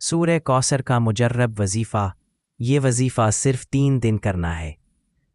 सूरह कौसर का मुजर्रब वजीफ़ा। ये वजीफ़ा सिर्फ 3 दिन करना है।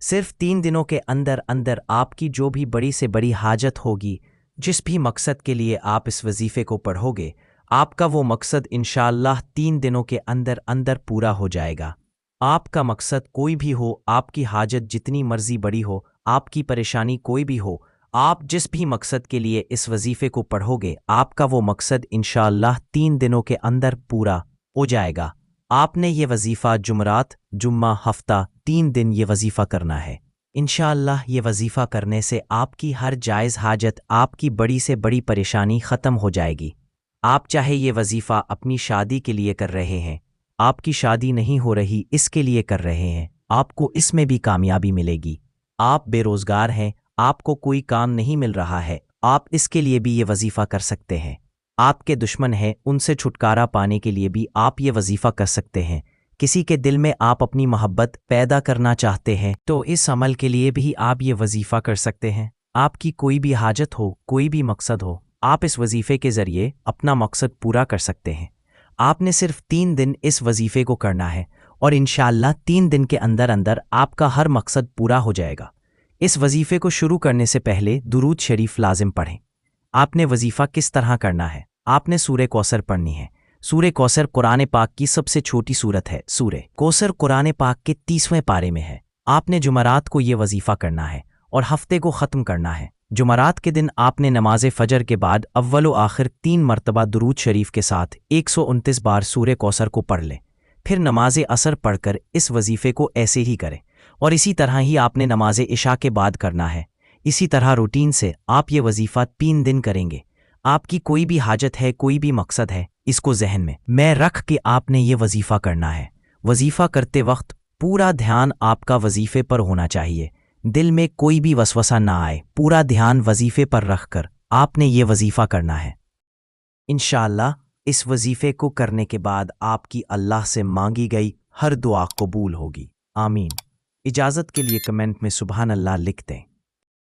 सिर्फ 3 दिनों के अंदर अंदर आपकी जो भी बड़ी से बड़ी हाजत होगी, जिस भी मकसद के लिए आप इस वजीफ़े को पढ़ोगे, आपका वो मकसद इंशाअल्लाह 3 दिनों के अंदर अंदर पूरा हो जाएगा। आपका मकसद कोई भी हो, आपकी हाजत जितनी मर्जी बड़ी हो, आपकी परेशानी कोई भी हो, आप जिस भी मकसद के लिए इस वजीफ़े को पढ़ोगे, आपका वो मकसद इंशाअल्लाह 3 दिनों के अंदर पूरा हो जाएगा। आपने ये वजीफ़ा जुमरात, जुम्मा, हफ्ता 3 दिन ये वजीफ़ा करना है। इंशाअल्लाह ये वजीफ़ा करने से आपकी हर जायज़ हाजत, आपकी बड़ी से बड़ी परेशानी ख़त्म हो जाएगी। आप चाहे ये वजीफ़ा अपनी शादी के लिए कर रहे हैं, आपकी शादी नहीं हो रही इसके लिए कर रहे हैं, आपको इसमें भी कामयाबी मिलेगी। आप बेरोज़गार हैं, आपको कोई काम नहीं मिल रहा है, आप इसके लिए भी ये वजीफ़ा कर सकते हैं। आपके दुश्मन हैं, उनसे छुटकारा पाने के लिए भी आप ये वजीफ़ा कर सकते हैं। किसी के दिल में आप अपनी मोहब्बत पैदा करना चाहते हैं तो इस अमल के लिए भी आप ये वजीफ़ा कर सकते हैं। आपकी कोई भी हाजत हो, कोई भी मकसद हो, आप इस वजीफ़े के ज़रिए अपना मकसद पूरा कर सकते हैं। आपने सिर्फ 3 दिन इस वजीफ़े को करना है और इंशाअल्लाह 3 दिन के अंदर अंदर आपका हर मकसद पूरा हो जाएगा। इस वजीफ़े को शुरू करने से पहले दुरूद शरीफ लाजिम पढ़ें। आपने वजीफ़ा किस तरह करना है? आपने सूरह कौसर पढ़नी है। सूरह कौसर कुरान पाक की सबसे छोटी सूरत है। सूरह कौसर कुरान पाक के 30वें पारे में है। आपने जुमरात को ये वजीफ़ा करना है और हफ्ते को ख़त्म करना है। जुमरात के दिन आपने नमाज फजर के बाद अव्वल व आखिर 3 मरतबा दुरूद शरीफ के साथ 129 बार सूरह कौसर को पढ़ लें। फिर नमाज असर पढ़कर इस वजीफ़े को ऐसे ही करें और इसी तरह ही आपने नमाज इशा के बाद करना है। इसी तरह रूटीन से आप ये वजीफ़ा 3 दिन करेंगे। आपकी कोई भी हाजत है, कोई भी मकसद है, इसको जहन में रख के आपने ये वजीफ़ा करना है। वजीफ़ा करते वक्त पूरा ध्यान आपका वजीफ़े पर होना चाहिए। दिल में कोई भी वसवसा ना आए, पूरा ध्यान वजीफ़े पर रखकर आपने ये वजीफ़ा करना है। इंशाअल्लाह इस वजीफ़े को करने के बाद आपकी अल्लाह से मांगी गई हर दुआ कबूल होगी। आमीन। इजाज़त के लिए कमेंट में सुभान अल्लाह लिख दें।